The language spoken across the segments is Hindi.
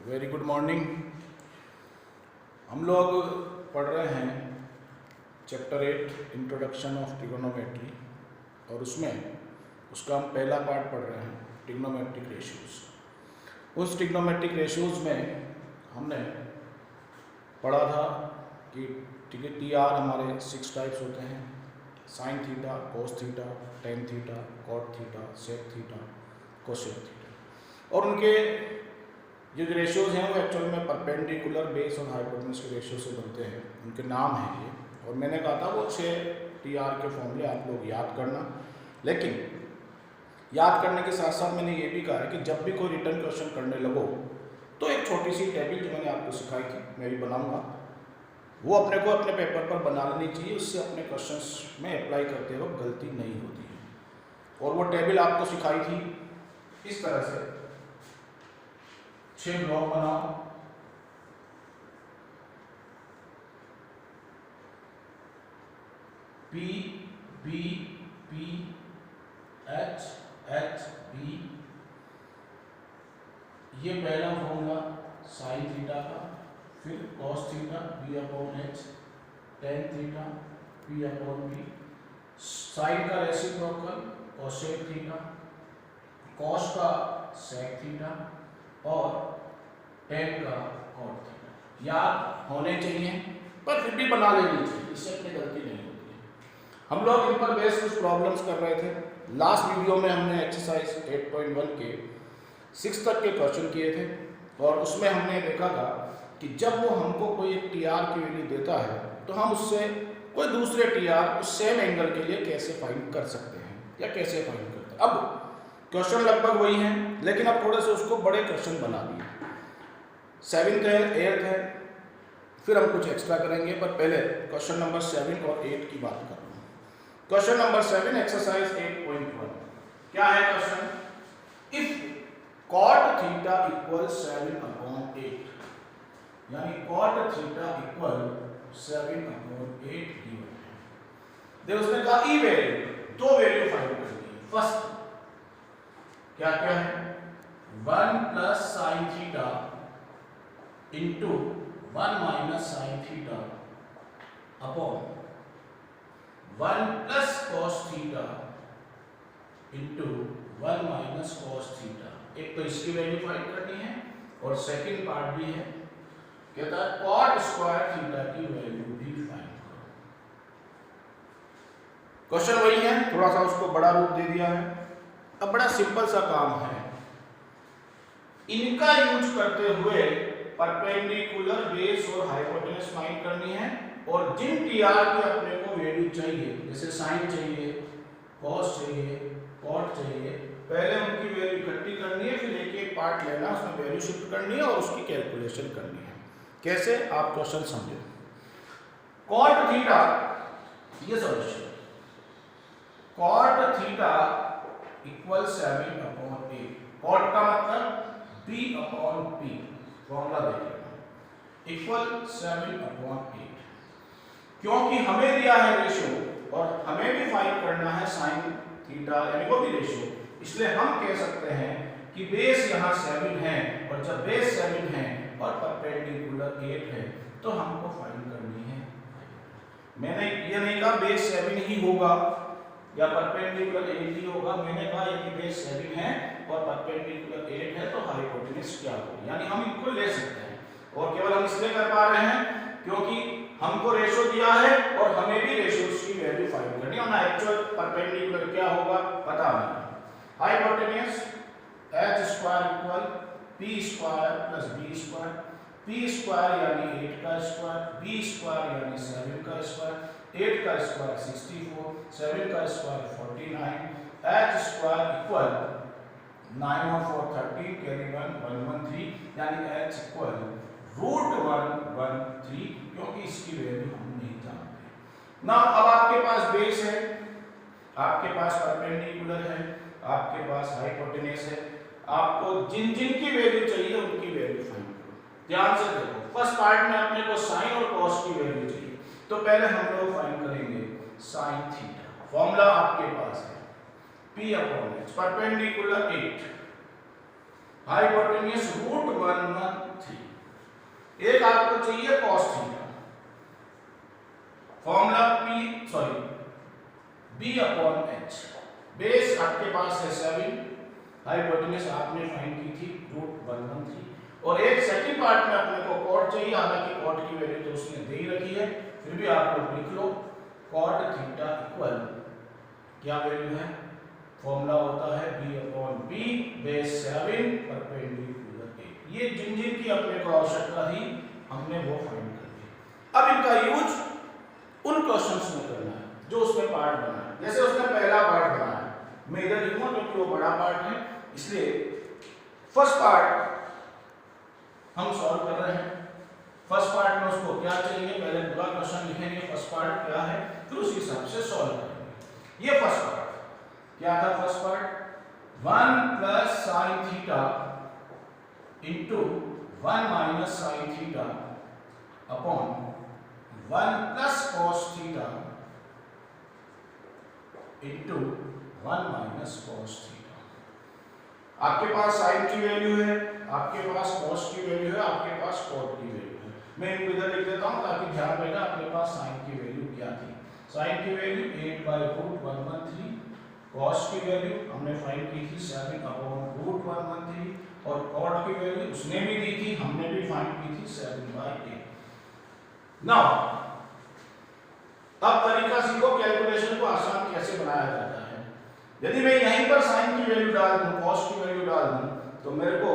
Very good morning. हम लोग पढ़ रहे हैं चैप्टर 8 इंट्रोडक्शन ऑफ ट्रिग्नोमेट्री और उसका हम पहला पार्ट पढ़ रहे हैं ट्रिग्नोमेट्रिक रेशियोज। उस ट्रिग्नोमेट्रिक रेशियोज में हमने पढ़ा था कि टी आर हमारे 6 टाइप्स होते हैं: sine theta, cos theta, tan theta, cot theta, sec theta, cosec theta. और उनके जो रेशियोज हैं वो एक्चुअल में परपेंडिकुलर बेस और हाइपोटेन्यूज के रेशियो से बनते हैं, उनके नाम हैं ये। और मैंने कहा था वो 6 टी आर के फॉर्मूले आप लोग याद करना। लेकिन याद करने के साथ साथ मैंने ये भी कहा है कि जब भी कोई रिटर्न क्वेश्चन करने लगो तो एक छोटी सी टेबल जो मैंने आपको सिखाई थी, मैं भी बनाऊंगा, वो अपने को अपने पेपर पर बना लेनी चाहिए। उससे अपने क्वेश्चंस में अप्लाई करते वक्त गलती नहीं होती है। और वो टेबल आपको सिखाई थी इस तरह से, 6 ब्लॉक बनाओ, P B P H H B, ये पहला फॉर्मूला साइन थीटा का, फिर cos theta B upon H, tan theta P upon B, sine का रेसिप्रोकल कोसेक थीटा, कॉस का सेक थीटा और टेन का कॉट थीटा। याद होने चाहिए पर फिर भी बना लेनी चाहिए, इससे अपनी गलती नहीं होती है। हम लोग इन पर बेस कुछ प्रॉब्लम्स कर रहे थे। लास्ट वीडियो में हमने एक्सरसाइज 8.1 के 6 तक के क्वेश्चन किए थे और उसमें हमने देखा था कि जब वो हमको कोई एक टी आर की वैल्यू देता है तो हम उससे कोई दूसरे टी आर उस सेम एंगल के लिए कैसे फाइंड कर सकते हैं या कैसे फाइंड करते हैं। अब क्वेश्चन लगभग वही हैं, लेकिन अब थोड़े से उसको बड़े क्वेश्चन बना दिए। 7th है, 8th है, फिर हम कुछ एक्स्ट्रा करेंगे, पर पहले क्वेश्चन नंबर 7 और 8 की बात कर रहा हूँ। क्वेश्चन नंबर 7 एक्सरसाइज 8.1 क्या है question? If cot theta equal 7/8, यानी cot थीटा इक्वल 7/8 गिवन है। देखो उसने कहा ई वैल्यू, दो वैल्यू फाइंड करनी है। फर्स्ट क्या क्या है? 1 plus sine theta into 1 minus sine theta upon 1 plus cos theta into 1 minus cos theta. एक तो इसकी वैल्यू फाइंड करनी है और सेकंड पार्ट भी है, कहता है कॉट स्क्वायर थीटा की वैल्यू भी फाइंड करो। क्वेश्चन वही है, थोड़ा सा उसको बड़ा रूप दे दिया है। अब बड़ा सिंपल सा काम है, इनका यूज करते हुए परपेंडिकुलर बेस और हाइपोटेन्यूज फाइंड करनी है। और जिन टी आर की अपने को वैल्यू चाहिए, जैसे साइन चाहिए, कॉस चाहिए, कॉट चाहिए, पहले उनकी वैल्यू इकट्ठी करनी है, फिर एक एक पार्ट लेना, उसमें वैल्यू शिफ्ट करनी है और उसकी कैलकुलेशन करनी है। कैसे, आप क्वेश्चन समझे। कॉट थीटा, ये solution, cot theta equal 7/8। Cot का मतलब b अपॉन p, फॉर्मूला देखिएगा, इक्वल 7/8। क्योंकि हमें दिया है रेशियो और हमें भी फाइंड करना है साइन थीटा यानी वो भी रेशियो, इसलिए हम कह सकते हैं कि बेस यहाँ 7 है और जब बेस 7 है और परपेंडिकुलर 8 है तो हमको फाइंड करनी है। मैंने ये नहीं कहा बेस 7 ही होगा या परपेंडिकुलर 8 ही होगा, मैंने कहा यदि बेस 7 है और परपेंडिकुलर 8 है तो हाइपोटेन्यूज क्या होगी, यानी हम इनको ले सकते हैं। और केवल हम इसलिए कर पा रहे हैं क्योंकि हमको रेशियो दिया है और हमें भी रेशियोज की वैल्यू फाइंड करनी है, और ना एक्चुअल परपेंडिकुलर क्या होगा पता नहीं। Hypotenuse h square equal p square plus b square, p square यानी 8 का स्क्वायर, b स्क्वायर यानी 7 का स्क्वायर, 8 का स्क्वायर 64, 7 का स्क्वायर 49, h स्क्वायर इक्वल 9 और 4 13, कैरी 1 113, यानी h इक्वल √113, क्योंकि इसकी वैल्यू हम नहीं जानते ना। अब आपके पास बेस है, आपके पास परपेंडिकुलर है, आपके पास हाइपोटेन्यूज है, आपको जिन जिन की वैल्यू चाहिए उनकी वैल्यू फाइंड करो। ध्यान से देखो, फर्स्ट पार्ट में अपने को साइन और कॉस की वैल्यू चाहिए, तो पहले हम लोग फाइंड करेंगे साइन थीटा। फॉर्मूला आपके पास है p upon h, perpendicular 8 hypotenuse √113। एक आपको चाहिए cos theta, formula B/H। Base आपके पास है 7, हाइपोटेन्यूज आपने फाइंड की थी √113, और एक सेकंड पार्ट में अपने को कॉट चाहिए, हालांकि कॉट की वैल्यू तो उसने दे ही रखी है, फिर भी आप लोग लिख लो cot थीटा इक्वल क्या वैल्यू है, फॉर्मूला होता है B/B बेस 7 परपेंडिकुलर 8। ये जिन की अपने को आवश्यकता थी हमने वो फाइंड कर दी। अब इनका यूज उन क्वेश्चंस में करना है जो उसने पार्ट बनाया। जैसे उसने पहला पार्ट बनाया, मैं इधर लिखूंगा क्योंकि वो बड़ा पार्ट है, इसलिए फर्स्ट पार्ट हम सॉल्व कर रहे हैं। फर्स्ट पार्ट में उसको क्या चाहिए, पहले पूरा क्वेश्चन लिखेंगे फर्स्ट पार्ट क्या है, फिर उस हिसाब से सॉल्व करेंगे। ये फर्स्ट पार्ट क्या था, first part 1 plus sine theta into 1 minus sine theta upon 1 plus cos theta into 1 minus cos theta. आपके पास साइन की वैल्यू है, आपके पास कॉस की वैल्यू है, आपके पास कॉट की वैल्यू है। मैं इनको इधर लिख देता हूं ताकि ध्यान रहेगा अपने पास साइन की वैल्यू क्या थी। साइन की वैल्यू 8/√113, कॉस की वैल्यू हमने फाइंड की थी 7/√113, और कॉट की वैल्यू उसने भी दी थी, हमने भी फाइंड की थी 7/8। नाउ अब तरीका सीखो कैलकुलेशन को आसान कैसे बनाया जाता है। यदि मैं यहीं पर साइन की वैल्यू डाल दूं, कॉस की वैल्यू डाल दूं, तो मेरे को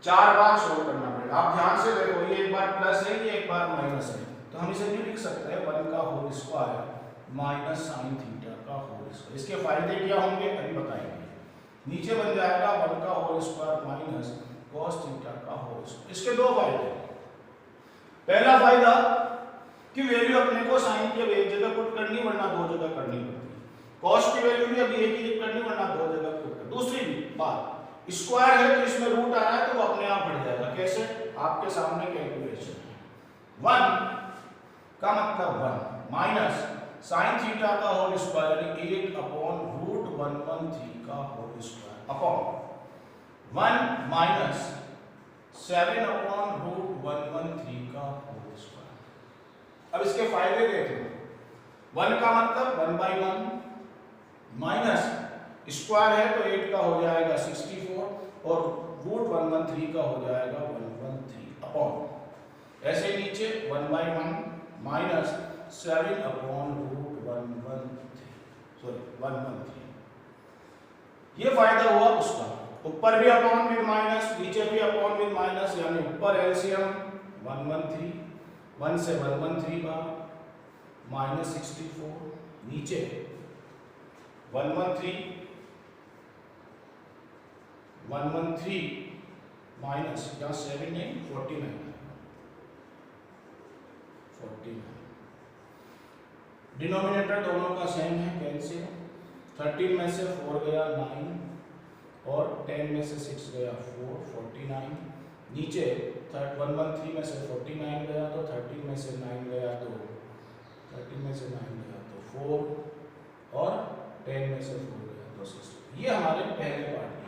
4 बार सोल्व करना पड़ेगा। आप ध्यान से देखो, ये एक बार प्लस है, ये एक बार माइनस है, तो हम इसे यूं लिख सकते हैं 1 का whole square minus sine theta का होल स्क्वायर। इसके फायदे क्या होंगे अभी बताएंगे। नीचे बन जाएगा 1 का whole square minus cos theta का होल स्क्वायर। इसके दो फायदे। पहला फायदा कि वैल्यू अपने को साइन की एक जगह पुट करनी वरना दो जगह करनी पड़ती है, कॉस की वैल्यू भी अब एक ही करनी वरना दो जगह पुट करनी। दूसरी बात, स्क्वायर है तो इसमें रूट आ रहा है तो वो अपने आप बढ़ जाएगा। कैसे, आपके सामने कैलकुलेशन है। 1 का मतलब 1 माइनस साइन थीटा का होल स्क्वायर 8/√113 का होल स्क्वायर अपॉन 1 माइनस 7/√113 का होल स्क्वायर। अब इसके फायदे देख लो। 1 का मतलब 1/1 माइनस स्क्वायर है तो 8 का हो जाएगा 64 और √113 का हो जाएगा 113 अपॉन ऐसे नीचे 1/1 माइनस 7/√113। ये फायदा हुआ उसका। ऊपर भी अपॉन विद माइनस, नीचे भी अपॉन विद माइनस, यानी ऊपर एलसीएम 113, 1 से 113 बार माइनस 64, नीचे 113 माइनस यहाँ 7 नहीं 49 डिनोमिनेटर दोनों का सेम है, कैंसिल। 13 में से 4 गया 9 और 10 में से 6 गया 4, 49। नीचे 113 में से 49 गया तो 13 में से 9 गया तो 13 में से 9 गया तो 4 और 10 में से 4 गया तो 6। ये हमारे पहले पार्ट की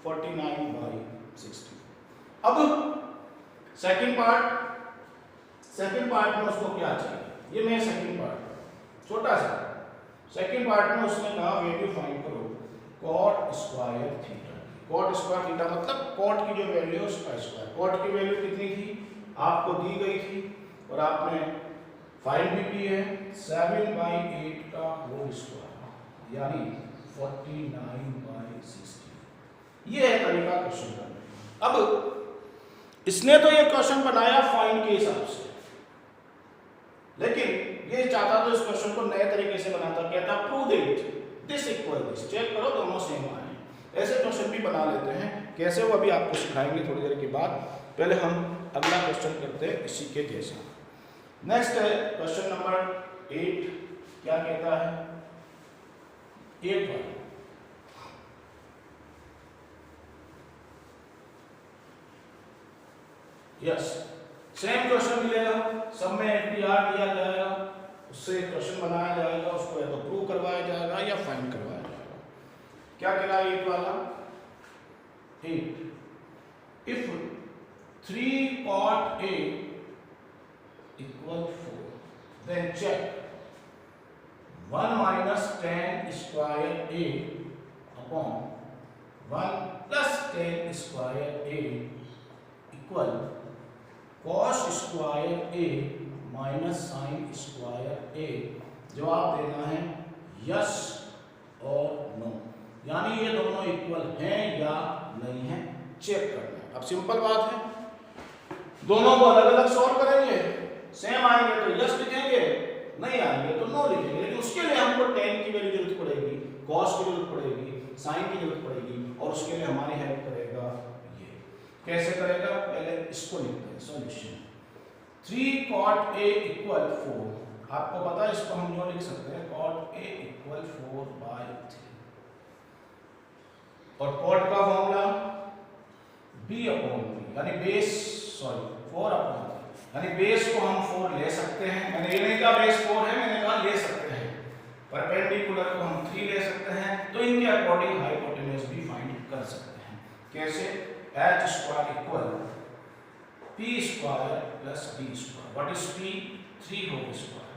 49/60। अब सेकंड पार्ट में उसको क्या चाहिए, ये मैं सेकंड पार्ट छोटा सा सेकंड पार्ट में उसने कहा वैल्यू फाइंड करो cot square theta. cot square theta मतलब cot की जो वैल्यू है उसका स्क्वायर। cot की वैल्यू कितनी थी आपको दी गई थी और आपने फाइंड भी की है 7/8 का होल स्क्वायर यानी 49/60। ये है तरीका क्वेश्चन करने का। अब इसने तो ये क्वेश्चन बनाया फाइंड के हिसाब से, लेकिन ये चाहता तो इस क्वेश्चन को नए तरीके से बनाता, कहता prove that this equal this, check करो दोनों सेम आए। ऐसे क्वेश्चन भी बना लेते हैं, कैसे वो अभी आपको सिखाएंगे थोड़ी देर के बाद। पहले हम अगला क्वेश्चन करते हैं इसी के जैसा। नेक्स्ट है क्वेश्चन नंबर 8। क्या कहता है 8 वाला, यस सेम क्वेश्चन मिलेगा, सब में एफडीआर दिया जाएगा, उससे क्वेश्चन बनाया जाएगा, उसको या तो प्रूव करवाया जाएगा या फाइंड करवाया जाएगा। क्या कह रहा है 8 वाला, 8. If 3 cot A equal 4, then check 1 minus tan square A upon 1 plus tan square A equal cos square A minus sin square A. जवाब देना है यस और नो, यानी ये दोनों इक्वल हैं या नहीं है, चेक करना है। अब सिंपल बात है, दोनों को अलग अलग सॉल्व करेंगे, सेम आएंगे तो यस लिखेंगे, नहीं आएंगे तो नो लिखेंगे। लेकिन उसके लिए हमको tan की वैल्यू जरूरत पड़ेगी, cos की जरूरत पड़ेगी, sin की जरूरत पड़ेगी, और उसके लिए हमारी हेल्प करेगा ये। कैसे करेगा, पहले इसको लिखते हैं सॉल्यूशन। 3 cot A इक्वल 4, आपको पता है इसको हम जो लिख सकते हैं cot A इक्वल 4/3, और cot का फॉर्मूला b/b, यानी बेस 4/3, यानी बेस को हम 4 ले सकते हैं। मैंने ये नहीं कहा बेस 4 है, मैंने कहा ले सकते हैं। परपेंडिकुलर को हम 3 ले सकते हैं, तो इनके अकॉर्डिंग हाइपोटेन्यूज भी फाइंड कर सकते हैं। कैसे, h square equal p square plus b square. What is p, 3 whole square,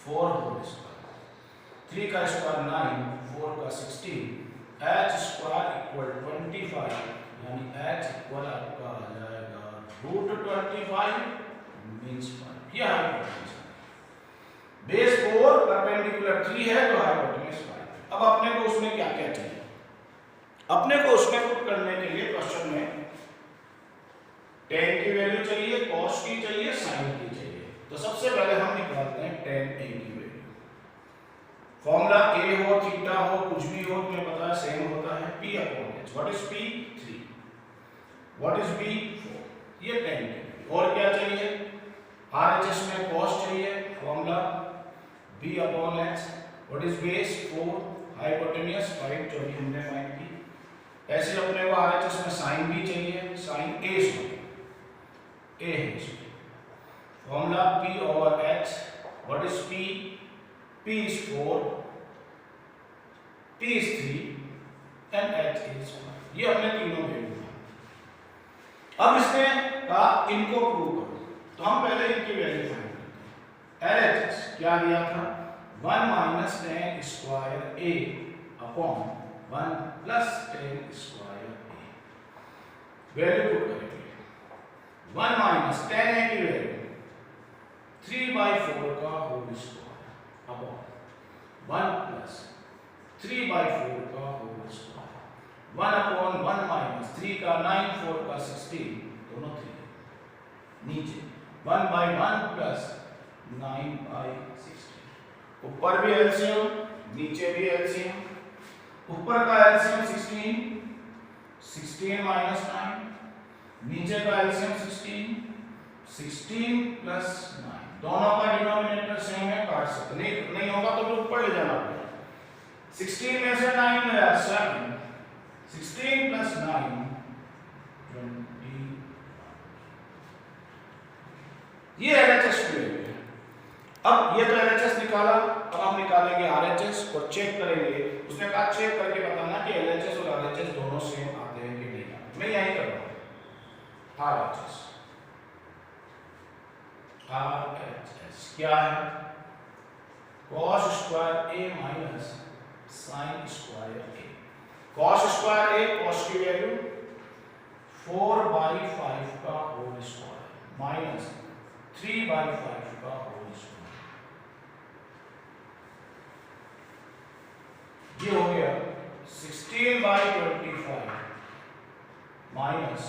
4 whole square, 3 का स्क्वायर 9, 4 का 16, h स्क्वायर इक्वल 25, यानी h इक्वल आपका आ जाएगा √25 मींस 5। ये हाइपोटेन्यूज है। बेस 4 परपेंडिकुलर 3 है तो हाइपोटेन्यूज 5। अब अपने को उसमें क्या क्या चाहिए, अपने को उसमें पुट करने के लिए क्वेश्चन में tan की वैल्यू चाहिए, cos की चाहिए, sin की चाहिए। तो सबसे पहले हम निकालते हैं tan A की वैल्यू। फॉर्मूला A हो, थीटा हो, कुछ भी हो, तुम्हें पता है सेम होता है p/h। What is p, 3, what is b, 4। ये tan की वैल्यू। और क्या चाहिए, RHS में cos चाहिए, formula b/h। What is base 4, hypotenuse 5, जो भी हमने फाइंड की। ऐसे अपने को RHS में sin भी चाहिए, sin A है इसमें, formula p/h। What is p, p is 4, p is 3 and h is 5। ये हमने तीनों वैल्यू है। अब इसमें कहा इनको प्रूव करो, तो हम पहले इनकी वैल्यू फाइंड करते हैं। LHS क्या दिया था, 1 minus tan square A upon 1 plus tan square A। Value put करेंगे, 1 माइनस tan A की वैल्यू 3/4 का होल स्क्वायर अपॉन 1 प्लस 3/4 का होल स्क्वायर, 1/1 माइनस 3 का 9, 4 का 16, दोनों 3 नीचे 1/1 प्लस 9/16। ऊपर भी एलसीएम, नीचे भी एलसीएम। ऊपर का एलसीएम 16, 16 माइनस 9, नीचे का एलसीएम 16, 16 प्लस 9। दोनों का डिनोमिनेटर सेम है, काट सकते नहीं होगा तो फिर ऊपर ले जाना पड़ेगा। 16 में से 9 गया 7, 16 प्लस 9 20। ये LHS की वैल्यू है। अब ये तो LHS निकाला, अब हम निकालेंगे RHS और चेक करेंगे। उसने कहा चेक करके बताना कि LHS और RHS दोनों सेम आते हैं कि नहीं आते। मैं यही कर रहा हूं, RHS क्या है, cos square A minus sin square A। cos square A, cos की वैल्यू 4/5 का होल स्क्वायर माइनस 3/5 का होल स्क्वायर। ये हो गया 16/25 माइनस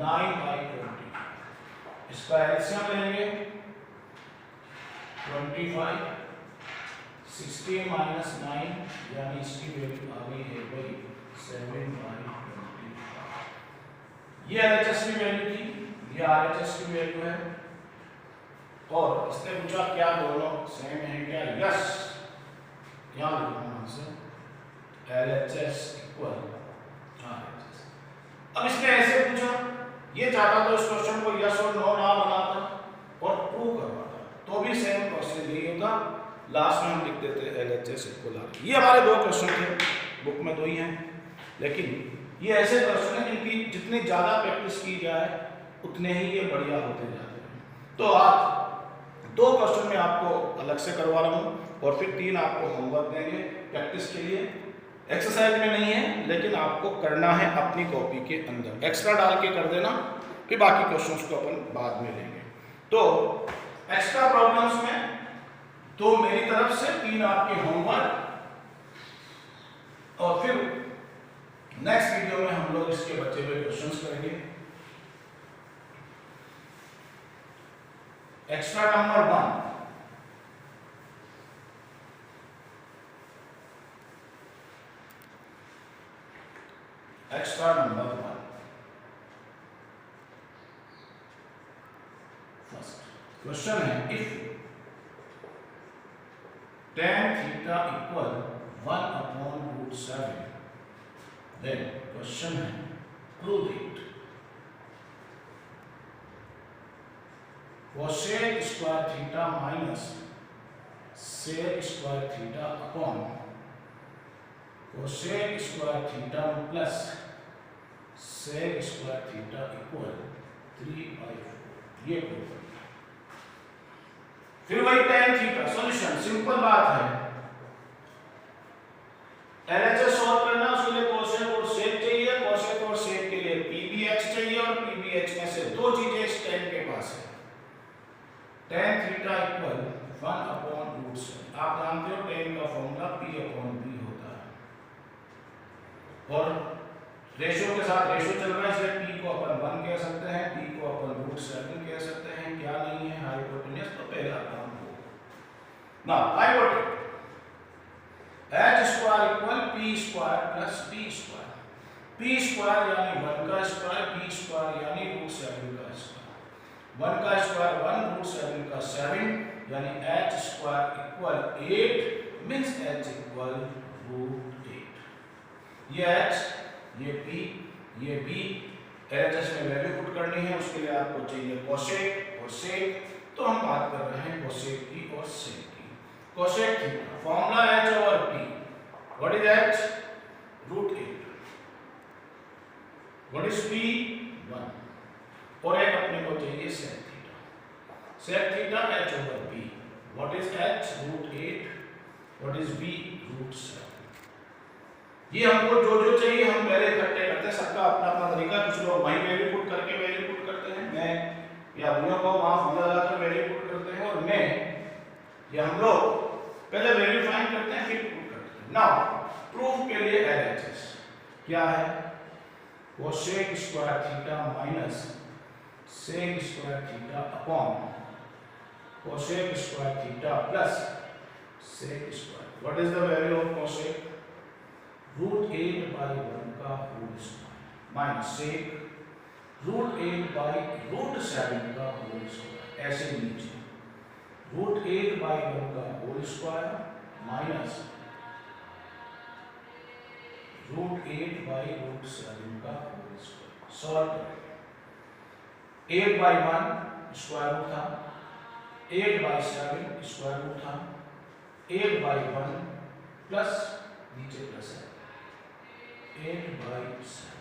9/25। इसका एलसीएम लेंगे 25, 16 माइनस 9, यानी इसकी वैल्यू आ गई है भाई 7/25। ये LHS की वैल्यू थी, ये RHS की वैल्यू है। और इसने पूछा क्या दोनों सेम है क्या, यस। क्या लिखना आंसर, LHS इक्वल RHS। अब इसने ऐसे पूछा, ये चाहता तो इस क्वेश्चन को यस और नो ना बनाता और प्रूव करवाता, तो भी सेम प्रोसेस यही होता। लास्ट में हम लिख देते LHS इक्वल RHS। ये हमारे दो क्वेश्चन थे, बुक में दो ही हैं, लेकिन ये ऐसे क्वेश्चन है जिनकी जितनी ज़्यादा प्रैक्टिस की जाए उतने ही ये बढ़िया होते जाते हैं। तो आज 2 क्वेश्चन मैं आपको अलग से करवा रहा हूँ और फिर 3 आपको होमवर्क देंगे प्रैक्टिस के लिए। एक्सरसाइज में नहीं है, लेकिन आपको करना है अपनी कॉपी के अंदर, एक्स्ट्रा डाल के कर देना, फिर बाकी क्वेश्चंस को अपन बाद में लेंगे। तो एक्स्ट्रा प्रॉब्लम्स में 2 मेरी तरफ से, 3 आपके होमवर्क, और फिर नेक्स्ट वीडियो में हम लोग इसके बचे हुए क्वेश्चंस करेंगे। Extra number 1, extra number 1, first question है, if tan theta equal 1/√7, then question है prove it. cosec square theta minus sec square theta upon cosec square theta plus sec square theta equal 3/4, ये प्रूव करना। फिर वही tan थीटा, सॉल्यूशन सिंपल बात है, LHS सॉल्व करना, उसके लिए cosec और sec चाहिए, cosec और sec के लिए PBH चाहिए, और PBH में से 2 चीजें इस tan के पास है। tan थीटा इक्वल 1/√7, आप जानते हो tan का फॉर्मूला P/B होता है, और रेशियो के साथ रेशियो चल रहा है, इसलिए P को अपन 1 कह सकते हैं, P को अपन √7 कह सकते हैं। क्या नहीं है हाइपोटेन्यूस, तो पहला काम हो। ना hypotenuse h square equal p square plus b square, p square यानी 1 का स्क्वायर, b स्क्वायर यानी √7 का स्क्वायर, 1 का स्क्वायर 1, √7 का 7, यानी h square equal 8, means h equal √8। ये h, ये p, ये b, LHS में वैल्यू पुट करनी है, उसके लिए आपको चाहिए cosec और sec। तो हम बात कर रहे हैं cosec की और sec की। cosec theta formula h/p, what is h? √8, what is p? 1, और एक अपने को चाहिए sec theta, sec theta h/p, what is h? √8, what is b? √7। ये हमको जो जो चाहिए हम पहले इकट्ठे करते हैं, सबका अपना अपना तरीका, कुछ लोग वहीं वैल्यू पुट करके वैल्यू पुट करते हैं, मैं या भैया को वहां फॉर्मूला लगाकर वैल्यू पुट करते हैं, और मैं या हम लोग पहले वैल्यू फाइंड करते हैं फिर पुट करते हैं। नाउ प्रूफ के लिए LHS क्या है? cosec square theta minus sec square theta upon cosec square theta plus sec square. What is the value of cosec? √8/1 का होल स्क्वायर माइनस sec √8/√7 का होल स्क्वायर, ऐसे नीचे √8/1 का होल स्क्वायर माइनस √8/√7 का होल स्क्वायर। सॉल्व करें, 8/1 स्क्वायर रूट था, 8/7 स्क्वायर रूट था, 8/1 प्लस नीचे प्लस है 8/7,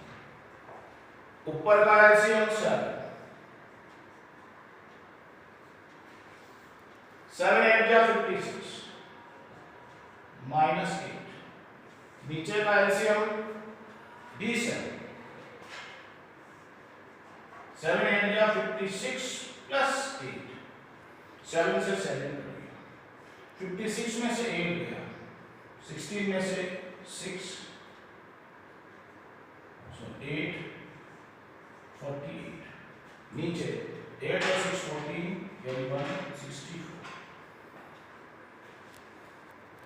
ऊपर का एलसीएम 7, 7 8 जा 56 माइनस 8, नीचे का एलसीएम D7, 7 8 जा 56 प्लस 8, 7 से 7 कट गया, 56 में से 8 गया, 16 में से 6, so 8 48, नीचे 8 और 6 14 यानी 164।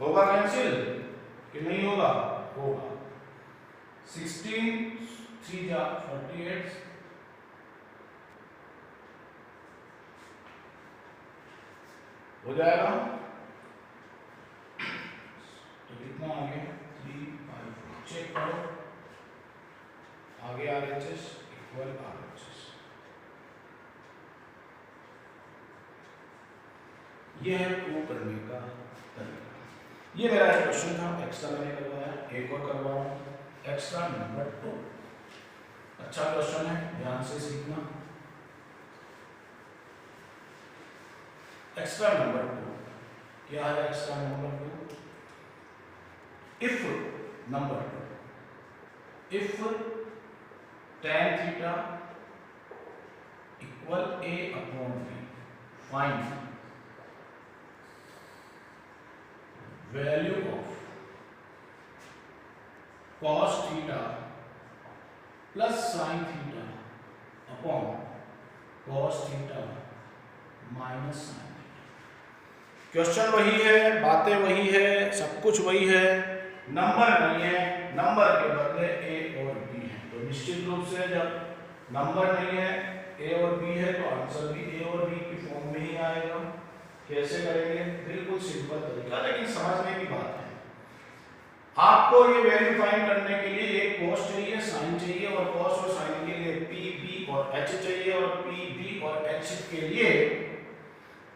होगा कैंसिल कि नहीं होगा? होगा। 16 3 जा 48, हो जाएगा। तो कितना आ गया? 3 5 चेक करो, आगे RHS इक्वल RHS। ये है प्रूव करने का तरीका। ये मेरा एक क्वेश्चन था, एक्स्ट्रा मैंने करवाया, एक और करवाऊं, एक्स्ट्रा नंबर 2। अच्छा क्वेश्चन है, ध्यान से सीखना। एक्स्ट्रा नंबर 2 क्या है? Extra number 2, if number 2 if tan theta equal a upon b, find value of cos theta plus sin theta upon cos theta minus sin theta. Question वही है, बातें वही है, सब कुछ वही है, नंबर नहीं है, नंबर के बदले a और b है। तो निश्चित रूप से जब नंबर नहीं है, a और b है, तो आंसर भी a और b की फॉर्म में ही आएगा। कैसे करेंगे? बिल्कुल सिंपल तरीका, लेकिन समझने की बात है। आपको ये वैल्यू फाइंड करने के लिए एक cos चाहिए, sin चाहिए, और cos और sin के लिए p, b और h चाहिए, और p, b और h के लिए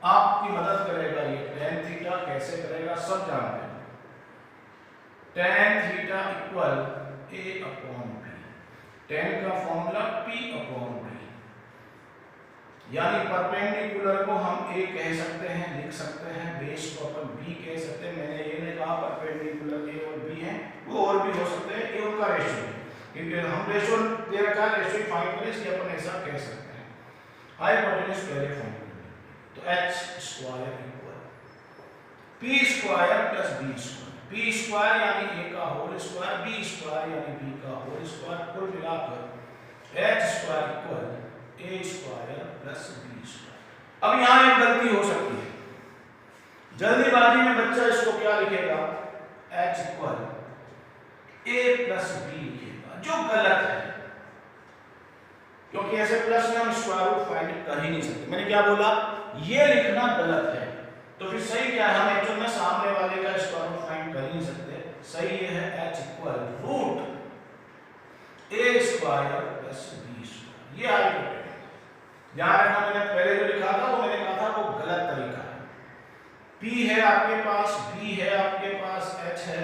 आपकी मदद करेगा ये tan थीटा। कैसे करेगा सब जानते हैं। tan theta equal a upon b, tan का फॉर्मूला p अपॉन b, यानी परपेंडिकुलर को हम a कह सकते हैं, लिख सकते हैं, बेस को अपन b कह सकते हैं। मैंने ये नहीं कहा परपेंडिकुलर a और b हैं, वो और भी हो सकते हैं, ये उनका रेशियो है, क्योंकि हम रेशियो दे रखा है, रेशियो फाइंड करें, इसलिए अपन ऐसा कह सकते हैं। हाइपोटेन्यूज पहले फाइंड करेंगे, तो h square equal p square plus b square, p square यानी a का होल स्क्वायर, b स्क्वायर यानी b का होल स्क्वायर, कुल मिलाकर h square equal a square plus b square. अब यहां एक गलती हो सकती है, जल्दीबाजी में बच्चा इसको क्या लिखेगा? h equal a plus b लिखेगा, जो गलत है, क्योंकि ऐसे प्लस में हम स्क्वायर रूट फाइंड कर ही नहीं सकते। मैंने क्या बोला? ये लिखना गलत है। तो फिर सही क्या है? हम एक्चुअल में सामने वाले का स्क्वायर रूट फाइंड कर ही नहीं सकते। सही ये है h equal root a square plus b square. ये हाइपोटेन्यूज। ध्यान रखना, मैंने पहले जो लिखा था वो मैंने कहा था वो गलत तरीका है। p है आपके पास, b है आपके पास, h है,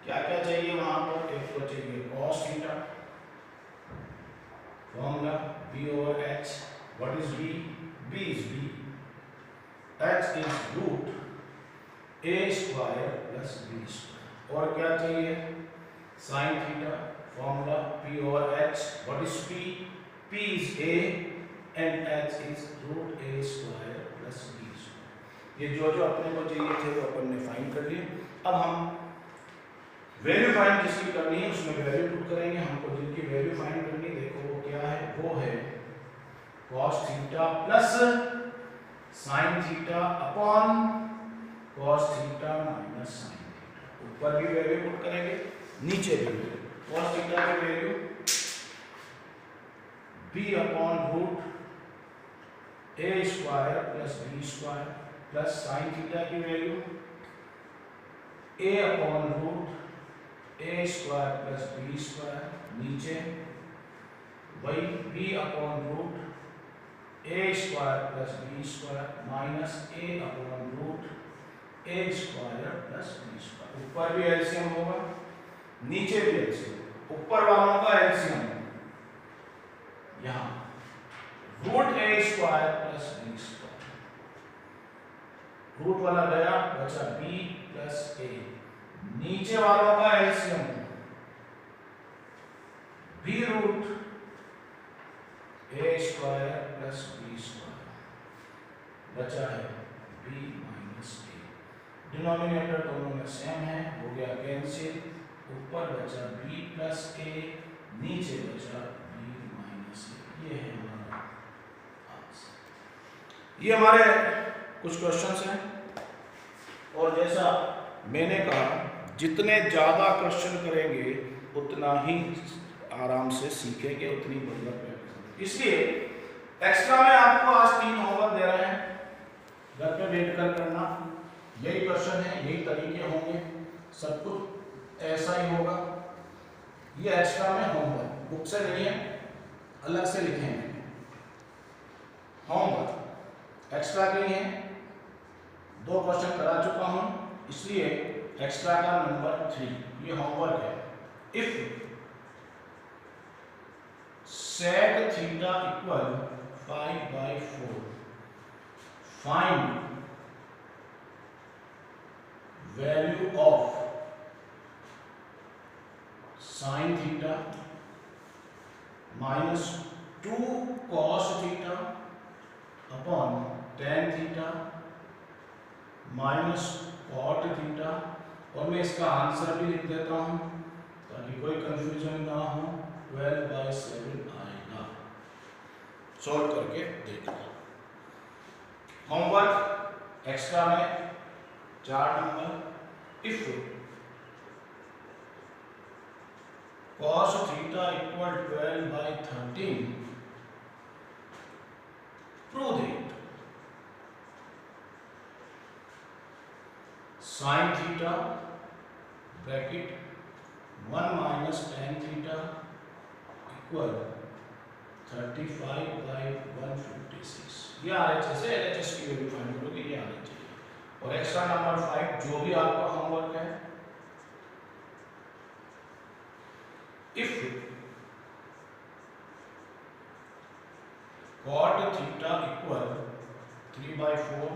क्या क्या चाहिए वहां पर? एक तो चाहिए cos theta, formula b over h, what is b? b is b, h is root a square plus b square, और क्या चाहिए? sin theta, formula p over h, what is p? p is a and h is root a square plus b square। ये जो अपने को चाहिए थे वो अपन ने फाइंड कर लिए। अब हम वैल्यू फाइंड जिसकी करनी है उसमें वैल्यू पुट करेंगे। हमको जिनकी वैल्यू फाइंड करनी, देखो वो क्या है? वो है cos theta plus sin theta upon cos theta minus sin theta. ऊपर भी वैल्यू पुट करेंगे, नीचे भी वैल्यू। cos थीटा की value b upon root a square plus b square, plus sin theta की value a upon root a square plus b square, नीचे वही b upon root a square plus b square minus a upon root a square plus b square. ऊपर भी एलसीएम होगा, नीचे भी एलसीएम। ऊपर वालों का एलसीएम यहाँ root a square plus b square, root वाला गया, बचा b प्लस a। नीचे वालों का LCM b root a square plus b square, बचा है b माइनस a। डिनोमिनेटर दोनों में सेम है, हो गया कैंसिल। ऊपर बचा b प्लस a, नीचे बचा b माइनस a। ये है हमारा आंसर। ये हमारे कुछ क्वेश्चंस हैं, और जैसा मैंने कहा जितने ज़्यादा क्वेश्चन करेंगे उतना ही आराम से सीखेंगे, उतनी बढ़िया प्रैक्टिस। इसलिए एक्स्ट्रा में आपको आज 3 होमवर्क दे रहे हैं, घर पे बैठ कर करना। यही क्वेश्चन है, यही तरीके होंगे, सब कुछ ऐसा ही होगा। ये एक्स्ट्रा में होमवर्क, बुक से नहीं है, अलग से लिखेंगे। होमवर्क एक्स्ट्रा के लिए 2 क्वेश्चन करा चुका हूं, इसलिए एक्स्ट्रा का नंबर 3 ये होमवर्क है। If sec theta equal 5/4. Find value of sin theta minus 2 cos theta upon tan theta minus cot theta। और मैं इसका आंसर भी लिख देता हूं ताकि कोई कंफ्यूजन ना हो। 12/7 आएगा। सॉल्व करके देखना। होमवर्क एक्स्ट्रा में 4 number. If cos theta equal 12/13, prove it। sin theta bracket 1 minus tan theta equal 35/156। ये RHS है, LHS की वैल्यू फाइंड करोगे, ये आना चाहिए। और एक्स्ट्रा नंबर 5 जो भी आपका होमवर्क है, if cot theta equal 3/4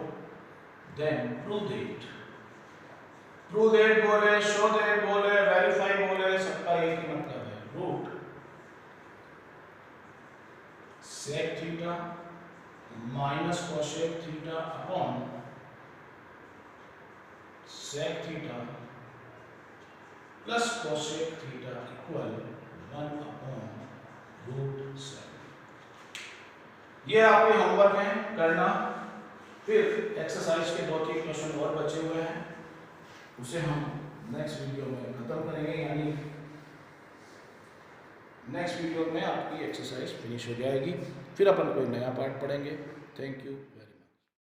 then prove that। Prove that बोले, शो दैट बोले, वेरीफाई बोले, सबका एक ही मतलब है। Root sec theta minus cosec theta upon sec theta plus cosec theta equal 1/√7। ये आपके होमवर्क है, करना। फिर एक्सरसाइज के 2-3 क्वेश्चन और बचे हुए हैं, उसे हम नेक्स्ट वीडियो में खत्म करेंगे, यानी नेक्स्ट वीडियो में आपकी एक्सरसाइज फिनिश हो जाएगी। फिर अपन कोई नया पार्ट पढ़ेंगे। Thank you.